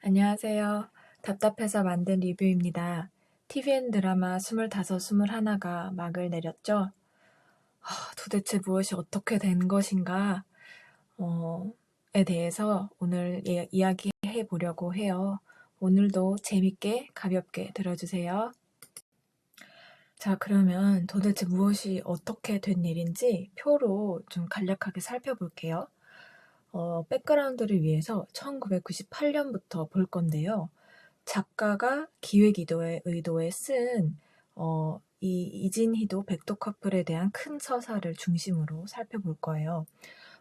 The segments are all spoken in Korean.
안녕하세요. 답답해서 만든 리뷰입니다. TVN 드라마 25, 21가 막을 내렸죠? 도대체 무엇이 어떻게 된 것인가? 에 대해서 오늘 이야기해 보려고 해요. 오늘도 재밌게 가볍게 들어주세요. 자, 그러면 도대체 무엇이 어떻게 된 일인지 표로 좀 간략하게 살펴볼게요. 백그라운드를 위해서 1998년부터 볼 건데요. 작가가 기획 의도에 쓴 이 이진희도 백도 커플에 대한 큰 서사를 중심으로 살펴볼 거예요.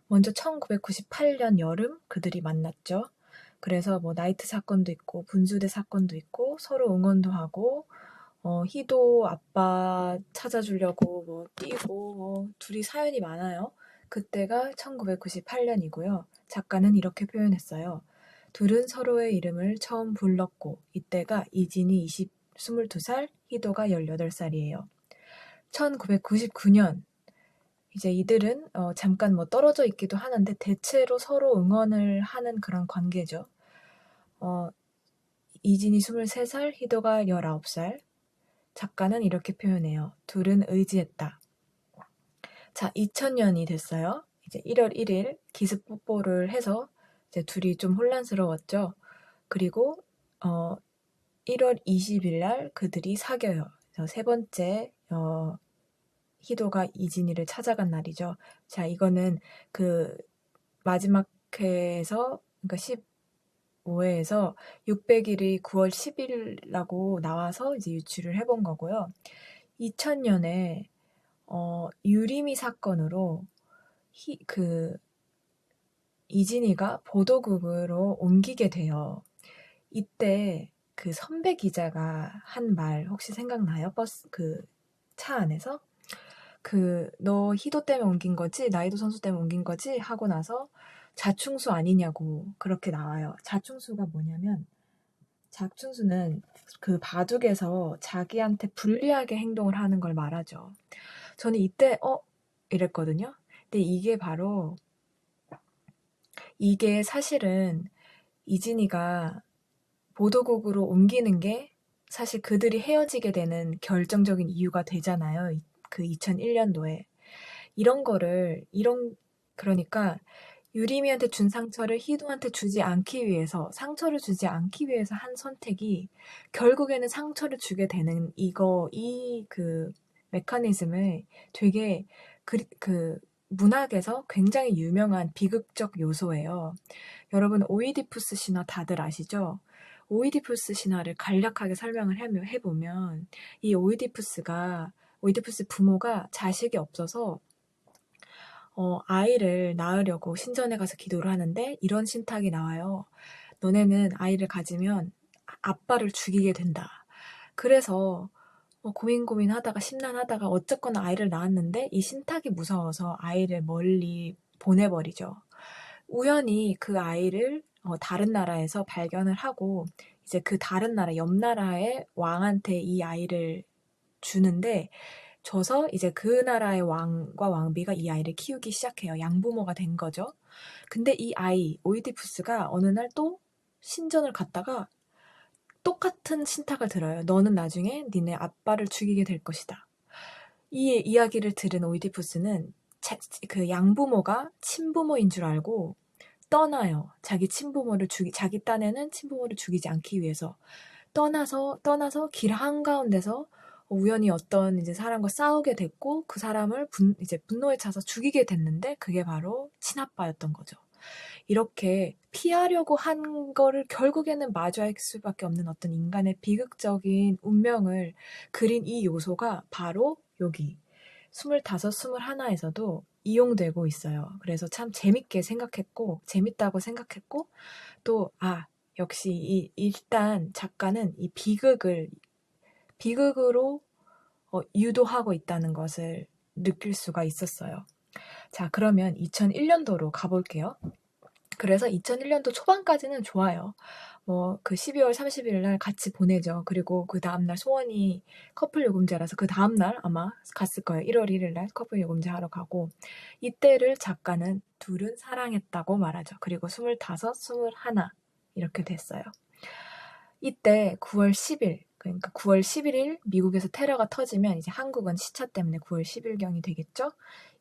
먼저 1998년 여름 그들이 만났죠. 그래서 뭐 나이트 사건도 있고 분수대 사건도 있고 서로 응원도 하고 희도 아빠 찾아주려고 뭐 뛰고 뭐 둘이 사연이 많아요. 그때가 1998년이고요. 작가는 이렇게 표현했어요. 둘은 서로의 이름을 처음 불렀고 이때가 이진이 22살, 희도가 18살이에요. 1999년 이제 이들은 잠깐 뭐 떨어져 있기도 하는데 대체로 서로 응원을 하는 그런 관계죠. 이진이 23살, 희도가 19살. 작가는 이렇게 표현해요. 둘은 의지했다. 자, 2000년이 됐어요. 이제 1월 1일 기습 뽀뽀를 해서 이제 둘이 좀 혼란스러웠죠. 그리고 1월 20일 날 그들이 사겨요. 그래서 세 번째 희도가 이진이를 찾아간 날이죠. 자, 이거는 그 마지막 회에서 그러니까 15회에서 600일이 9월 10일이라고 나와서 이제 유추를 해본 거고요. 2000년에 유리미 사건으로 이진이가 보도국으로 옮기게 돼요. 이때 그 선배 기자가 한 말 혹시 생각나요? 버스 차 안에서 너 희도 때문에 옮긴 거지? 나이도 선수 때문에 옮긴 거지? 하고 나서 자충수 아니냐고 그렇게 나와요. 자충수가 뭐냐면 자충수는 그 바둑에서 자기한테 불리하게 행동을 하는 걸 말하죠. 저는 이때 이랬거든요. 근데 이게 사실은 이진이가 보도국으로 옮기는 게 사실 그들이 헤어지게 되는 결정적인 이유가 되잖아요. 그 2001년도에. 그러니까 유리미한테 준 상처를 희도한테 상처를 주지 않기 위해서 한 선택이 결국에는 상처를 주게 되는 그 메커니즘을 되게 문학에서 굉장히 유명한 비극적 요소예요. 여러분 오이디푸스 신화 다들 아시죠? 오이디푸스 신화를 간략하게 설명을 해보면 이 오이디푸스 부모가 자식이 없어서 아이를 낳으려고 신전에 가서 기도를 하는데 이런 신탁이 나와요. 너네는 아이를 가지면 아빠를 죽이게 된다. 그래서 고민하다가 심란하다가 어쨌거나 아이를 낳았는데 이 신탁이 무서워서 아이를 멀리 보내버리죠. 우연히 그 아이를 다른 나라에서 발견을 하고 이제 그 다른 나라 옆 나라의 왕한테 이 아이를 주는데 줘서 이제 그 나라의 왕과 왕비가 이 아이를 키우기 시작해요. 양부모가 된 거죠. 근데 이 아이 오이디푸스가 어느 날 또 신전을 갔다가 똑같은 신탁을 들어요. 너는 나중에 니네 아빠를 죽이게 될 것이다. 이 이야기를 들은 오이디푸스는 그 양부모가 친부모인 줄 알고 떠나요. 자기 딴에는 친부모를 죽이지 않기 위해서 떠나서 길 한가운데서 우연히 어떤 이제 사람과 싸우게 됐고 그 사람을 이제 분노에 차서 죽이게 됐는데 그게 바로 친아빠였던 거죠. 이렇게 피하려고 한 거를 결국에는 마주할 수밖에 없는 어떤 인간의 비극적인 운명을 그린 이 요소가 바로 여기 25, 21에서도 이용되고 있어요. 그래서 참 재밌다고 생각했고, 또, 역시 일단 작가는 이 비극으로 유도하고 있다는 것을 느낄 수가 있었어요. 자, 그러면 2001년도로 가볼게요. 그래서 2001년도 초반까지는 좋아요. 그 12월 30일 날 같이 보내죠. 그리고 그 다음날 소원이 커플 요금제라서 그 다음날 아마 갔을 거예요. 1월 1일 날 커플 요금제 하러 가고 이때를 작가는 둘은 사랑했다고 말하죠. 그리고 25, 21 이렇게 됐어요. 이때 9월 10일, 그러니까 9월 11일 미국에서 테러가 터지면 이제 한국은 시차 때문에 9월 10일경이 되겠죠?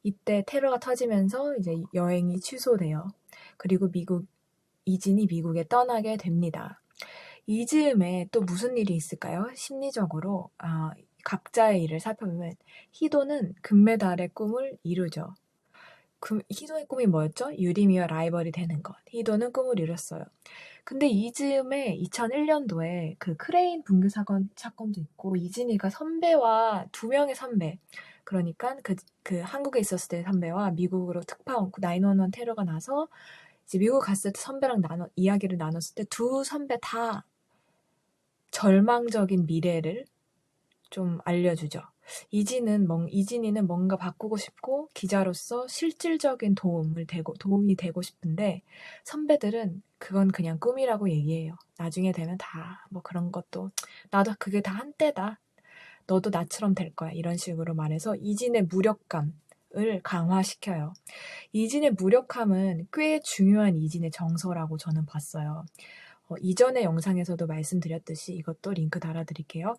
이때 테러가 터지면서 이제 여행이 취소돼요. 그리고 이진이 미국에 떠나게 됩니다. 이 즈음에 또 무슨 일이 있을까요? 심리적으로 각자의 일을 살펴보면 희도는 금메달의 꿈을 이루죠. 희도의 꿈이 뭐였죠? 유리미와 라이벌이 되는 것. 희도는 꿈을 이뤘어요. 근데 이 즈음에 2001년도에 그 크레인 붕괴 사건도 있고 이진이가 선배와 두 명의 선배, 그러니까 그 한국에 있었을 때 선배와 미국으로 특파원 911 테러가 나서 이제 미국 갔을 때 선배랑 이야기를 나눴을 때 두 선배 다 절망적인 미래를 좀 알려주죠. 이진이는 뭔가 바꾸고 싶고 기자로서 실질적인 도움이 되고 싶은데 선배들은 그건 그냥 꿈이라고 얘기해요. 나중에 되면 다 뭐 그런 것도 나도 그게 다 한때다. 너도 나처럼 될 거야. 이런 식으로 말해서 이진의 무력감을 강화시켜요. 이진의 무력함은 꽤 중요한 이진의 정서라고 저는 봤어요. 이전의 영상에서도 말씀드렸듯이 이것도 링크 달아드릴게요.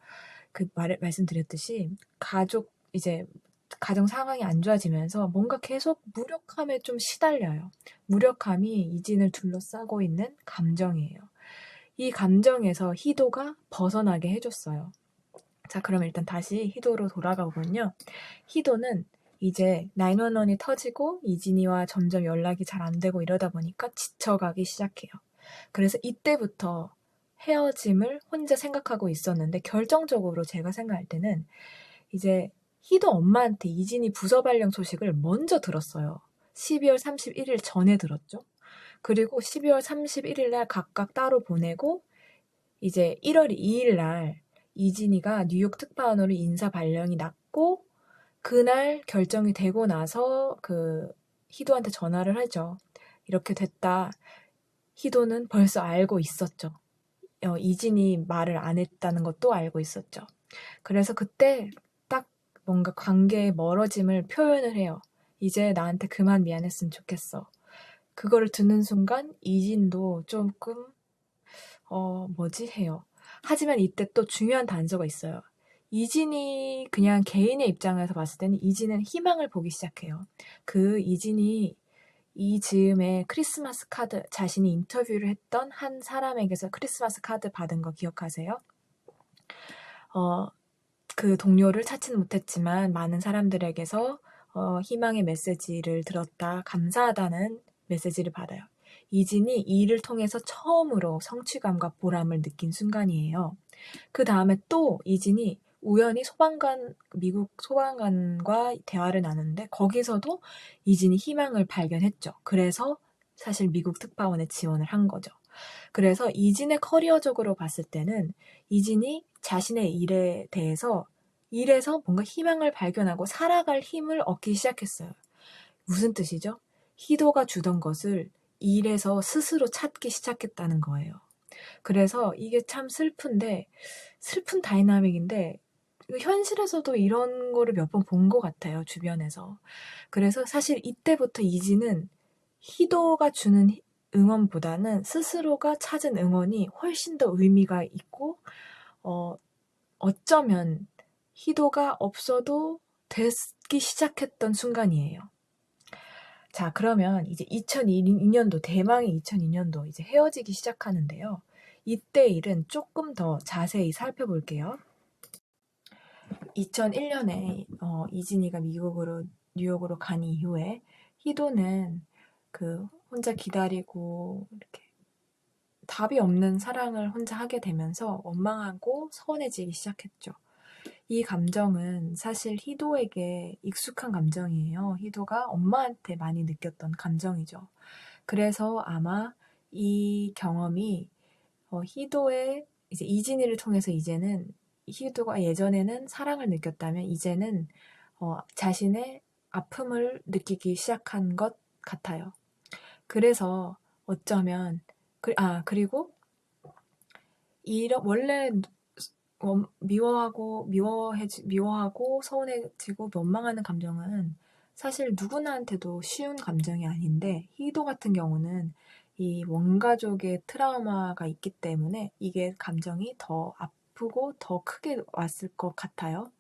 말씀드렸듯이 가정 상황이 안 좋아지면서 뭔가 계속 무력함에 좀 시달려요. 무력함이 이진을 둘러싸고 있는 감정이에요. 이 감정에서 희도가 벗어나게 해줬어요. 자, 그럼 일단 다시 희도로 돌아가 보면요. 희도는 이제 911이 터지고 이진이와 점점 연락이 잘 안 되고 이러다 보니까 지쳐가기 시작해요. 그래서 이때부터 헤어짐을 혼자 생각하고 있었는데 결정적으로 제가 생각할 때는 이제 희도 엄마한테 이진이 부서 발령 소식을 먼저 들었어요. 12월 31일 전에 들었죠. 그리고 12월 31일 날 각각 따로 보내고 이제 1월 2일 날 이진이가 뉴욕 특파원으로 인사 발령이 났고 그날 결정이 되고 나서 희도한테 전화를 하죠. 이렇게 됐다. 희도는 벌써 알고 있었죠. 이진이 말을 안 했다는 것도 알고 있었죠. 그래서 그때 딱 뭔가 관계의 멀어짐을 표현을 해요. 이제 나한테 그만 미안했으면 좋겠어. 그거를 듣는 순간 이진도 조금 뭐지 해요. 하지만 이때 또 중요한 단서가 있어요. 이진이 그냥 개인의 입장에서 봤을 때는 이진은 희망을 보기 시작해요. 이진이 이 즈음에 크리스마스 카드, 자신이 인터뷰를 했던 한 사람에게서 크리스마스 카드 받은 거 기억하세요? 그 동료를 찾지는 못했지만 많은 사람들에게서 희망의 메시지를 들었다, 감사하다는 메시지를 받아요. 이진이 이 일을 통해서 처음으로 성취감과 보람을 느낀 순간이에요. 그 다음에 또 이진이 우연히 미국 소방관과 대화를 나누는데 거기서도 이진이 희망을 발견했죠. 그래서 사실 미국 특파원에 지원을 한 거죠. 그래서 이진의 커리어적으로 봤을 때는 이진이 자신의 일에서 뭔가 희망을 발견하고 살아갈 힘을 얻기 시작했어요. 무슨 뜻이죠? 희도가 주던 것을 일에서 스스로 찾기 시작했다는 거예요. 그래서 이게 참 슬픈 다이나믹인데 현실에서도 이런 거를 몇 번 본 것 같아요, 주변에서. 그래서 사실 이때부터 이진은 희도가 주는 응원보다는 스스로가 찾은 응원이 훨씬 더 의미가 있고 어쩌면 희도가 없어도 되기 시작했던 순간이에요. 자, 그러면 이제 2002년도, 대망의 2002년도 이제 헤어지기 시작하는데요. 이때 일은 조금 더 자세히 살펴볼게요. 2001년에 이진이가 뉴욕으로 간 이후에 희도는 혼자 기다리고 이렇게 답이 없는 사랑을 혼자 하게 되면서 원망하고 서운해지기 시작했죠. 이 감정은 사실 희도에게 익숙한 감정이에요. 희도가 엄마한테 많이 느꼈던 감정이죠. 그래서 아마 이 경험이 희도의 이제 이진이를 통해서 이제는 희도가 예전에는 사랑을 느꼈다면 이제는 자신의 아픔을 느끼기 시작한 것 같아요. 그래서 어쩌면 그리고 원래 미워하고 서운해지고 원망하는 감정은 사실 누구나한테도 쉬운 감정이 아닌데 희도 같은 경우는 이 원가족의 트라우마가 있기 때문에 이게 감정이 더 아프고 더 크게 왔을 것 같아요.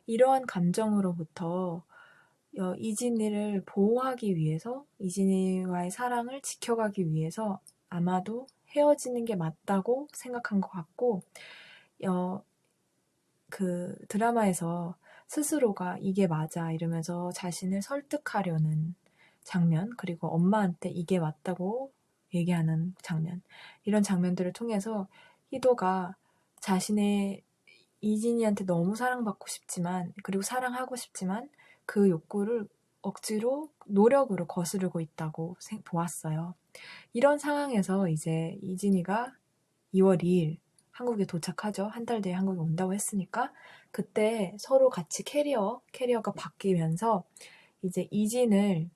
이러한 감정으로부터 이진이를 보호하기 위해서, 이진이와의 사랑을 지켜가기 위해서 아마도 헤어지는 게 맞다고 생각한 것 같고, 그 드라마에서 스스로가 이게 맞아 이러면서 자신을 설득하려는 장면, 그리고 엄마한테 이게 맞다고 얘기하는 장면, 이런 장면들을 통해서 희도가 자신의 이진이한테 너무 사랑받고 싶지만, 그리고 사랑하고 싶지만 그 욕구를 억지로 노력으로 거스르고 있다고 보았어요. 이런 상황에서 이제 이진이가 2월 2일 한국에 도착하죠. 한 달 뒤에 한국에 온다고 했으니까 그때 서로 같이 캐리어가 바뀌면서 이제 이진을,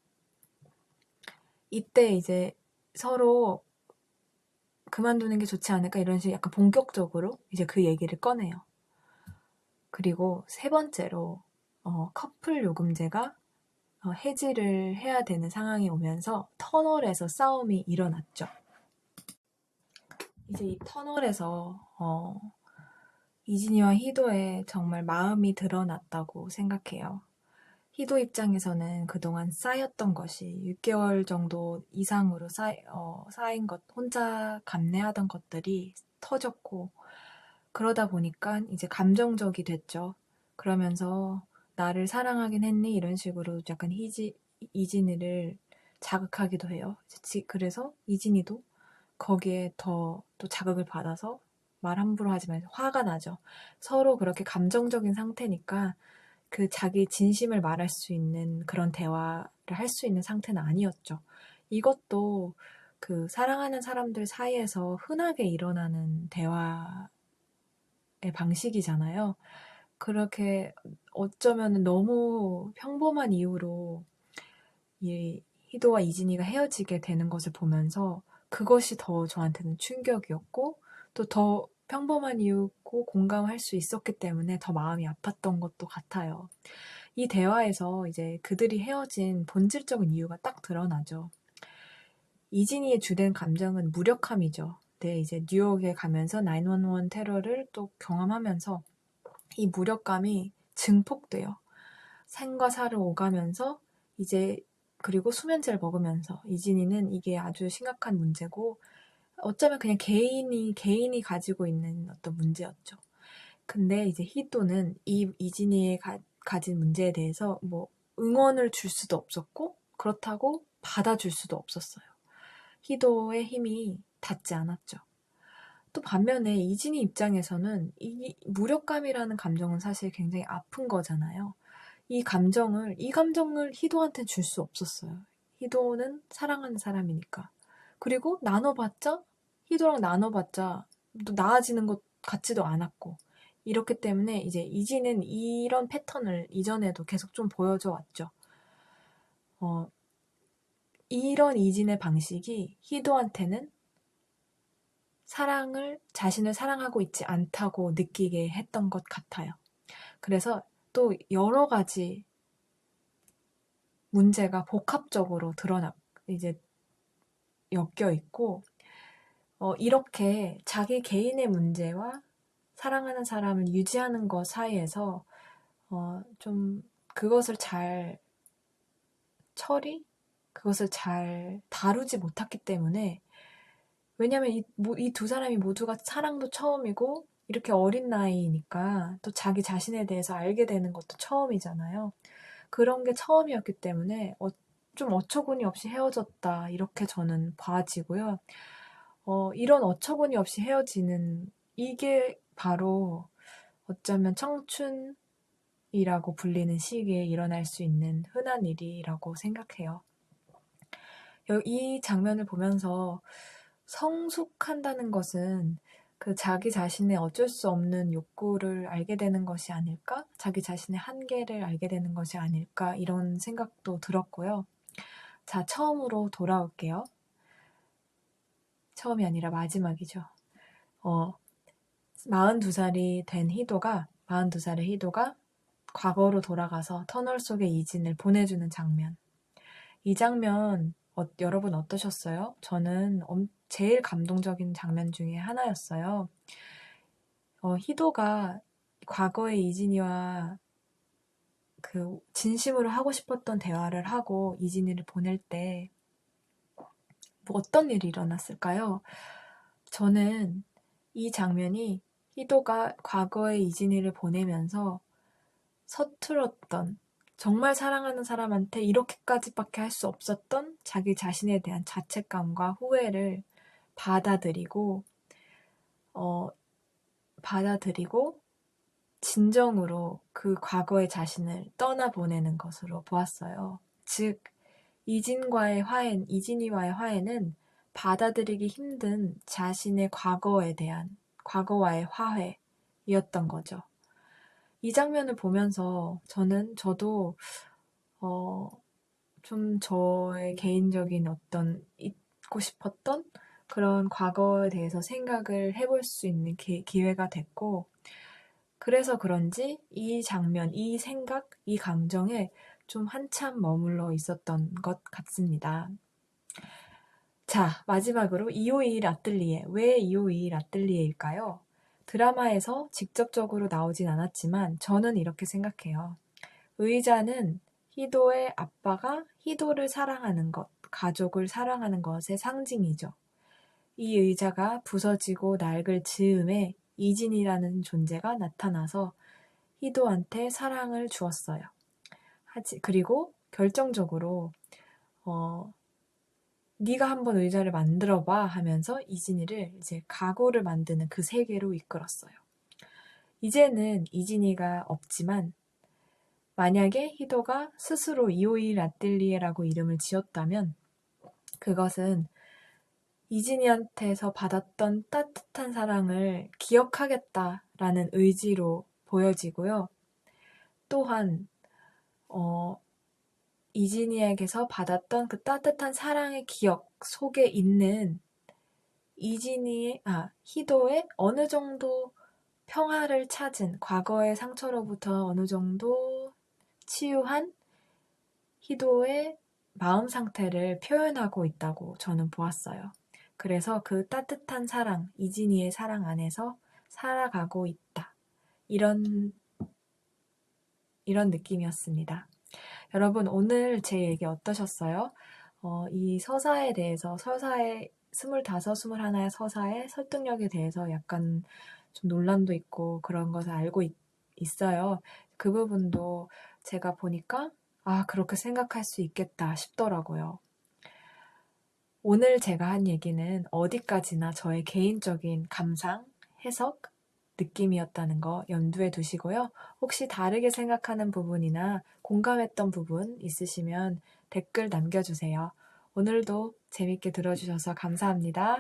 이때 이제 서로 그만두는 게 좋지 않을까 이런 식으로 약간 본격적으로 이제 그 얘기를 꺼내요. 그리고 세 번째로 커플 요금제가 해지를 해야 되는 상황이 오면서 터널에서 싸움이 일어났죠. 이제 이 터널에서 이진이와 희도의 정말 마음이 드러났다고 생각해요. 희도 입장에서는 그동안 쌓였던 것이 6개월 정도 이상으로 쌓인 것, 혼자 감내하던 것들이 터졌고, 그러다 보니까 이제 감정적이 됐죠. 그러면서 나를 사랑하긴 했니? 이런 식으로 약간 이진이를 자극하기도 해요. 그래서 이진이도 거기에 더 또 자극을 받아서 말 함부로 하지 말고 화가 나죠. 서로 그렇게 감정적인 상태니까 그 자기 진심을 말할 수 있는 그런 대화를 할 수 있는 상태는 아니었죠. 이것도 그 사랑하는 사람들 사이에서 흔하게 일어나는 대화의 방식이잖아요. 그렇게 어쩌면 너무 평범한 이유로 이 희도와 이진이가 헤어지게 되는 것을 보면서 그것이 더 저한테는 충격이었고, 또 더 평범한 이유고 공감할 수 있었기 때문에 더 마음이 아팠던 것도 같아요. 이 대화에서 이제 그들이 헤어진 본질적인 이유가 딱 드러나죠. 이진이의 주된 감정은 무력함이죠. 네, 이제 뉴욕에 가면서 911 테러를 또 경험하면서 이 무력감이 증폭돼요. 생과 사를 오가면서 이제, 그리고 수면제를 먹으면서 이진이는 이게 아주 심각한 문제고 어쩌면 그냥 개인이 가지고 있는 어떤 문제였죠. 근데 이제 희도는 이 이진이의 가진 문제에 대해서 뭐 응원을 줄 수도 없었고 그렇다고 받아줄 수도 없었어요. 희도의 힘이 닿지 않았죠. 또 반면에 이진이 입장에서는 이 무력감이라는 감정은 사실 굉장히 아픈 거잖아요. 이 감정을 희도한테 줄 수 없었어요. 희도는 사랑하는 사람이니까. 그리고 희도랑 나눠봤자 또 나아지는 것 같지도 않았고. 이렇기 때문에 이제 이진은 이런 패턴을 이전에도 계속 좀 보여줘 왔죠. 이런 이진의 방식이 희도한테는 자신을 사랑하고 있지 않다고 느끼게 했던 것 같아요. 그래서 또 여러 가지 문제가 복합적으로 이제 엮여 있고, 이렇게 자기 개인의 문제와 사랑하는 사람을 유지하는 것 사이에서 좀 그것을 그것을 잘 다루지 못했기 때문에, 왜냐면 이 두 사람이 모두가 사랑도 처음이고 이렇게 어린 나이니까 또 자기 자신에 대해서 알게 되는 것도 처음이잖아요. 그런 게 처음이었기 때문에 좀 어처구니 없이 헤어졌다 이렇게 저는 봐지고요. 이런 어처구니 없이 헤어지는 이게 바로 어쩌면 청춘이라고 불리는 시기에 일어날 수 있는 흔한 일이라고 생각해요. 이 장면을 보면서 성숙한다는 것은 그 자기 자신의 어쩔 수 없는 욕구를 알게 되는 것이 아닐까? 자기 자신의 한계를 알게 되는 것이 아닐까? 이런 생각도 들었고요. 자, 처음으로 돌아올게요. 처음이 아니라 마지막이죠. 42살의 희도가 과거로 돌아가서 터널 속의 이진을 보내주는 장면. 이 장면 여러분 어떠셨어요? 저는 제일 감동적인 장면 중에 하나였어요. 희도가 과거의 이진이와 그 진심으로 하고 싶었던 대화를 하고 이진이를 보낼 때 뭐 어떤 일이 일어났을까요? 저는 이 장면이 희도가 과거의 이진이를 보내면서 서툴었던, 정말 사랑하는 사람한테 이렇게까지밖에 할 수 없었던 자기 자신에 대한 자책감과 후회를 받아들이고, 어, 받아들이고, 진정으로 그 과거의 자신을 떠나보내는 것으로 보았어요. 즉, 이진이와의 화해는 받아들이기 힘든 자신의 과거와의 화해이었던 거죠. 이 장면을 보면서 저도 좀 저의 개인적인 어떤 잊고 싶었던 그런 과거에 대해서 생각을 해볼 수 있는 기회가 됐고, 그래서 그런지 이 장면, 이 생각, 이 감정에 좀 한참 머물러 있었던 것 같습니다. 자, 마지막으로 2521 아뜰리에. 왜 2521 아뜰리에일까요? 드라마에서 직접적으로 나오진 않았지만 저는 이렇게 생각해요. 의자는 희도의 아빠가 희도를 사랑하는 것, 가족을 사랑하는 것의 상징이죠. 이 의자가 부서지고 낡을 즈음에 이진이라는 존재가 나타나서 희도한테 사랑을 주었어요. 그리고 결정적으로 네가 한번 의자를 만들어봐 하면서 이진이를 이제 가구를 만드는 그 세계로 이끌었어요. 이제는 이진이가 없지만 만약에 희도가 스스로 251 아뜰리에라고 이름을 지었다면 그것은 이진이한테서 받았던 따뜻한 사랑을 기억하겠다라는 의지로 보여지고요. 또한 이진이에게서 받았던 그 따뜻한 사랑의 기억 속에 있는 희도의 어느 정도 평화를 찾은 과거의 상처로부터 어느 정도 치유한 희도의 마음 상태를 표현하고 있다고 저는 보았어요. 그래서 그 따뜻한 사랑, 이진이의 사랑 안에서 살아가고 있다. 이런 느낌이었습니다. 여러분, 오늘 제 얘기 어떠셨어요? 이 서사에 대해서, 서사의 25, 21의 서사의 설득력에 대해서 약간 좀 논란도 있고 그런 것을 알고 있어요. 그 부분도 제가 보니까 그렇게 생각할 수 있겠다 싶더라고요. 오늘 제가 한 얘기는 어디까지나 저의 개인적인 감상, 해석, 느낌이었다는 거 염두에 두시고요. 혹시 다르게 생각하는 부분이나 공감했던 부분 있으시면 댓글 남겨주세요. 오늘도 재밌게 들어주셔서 감사합니다.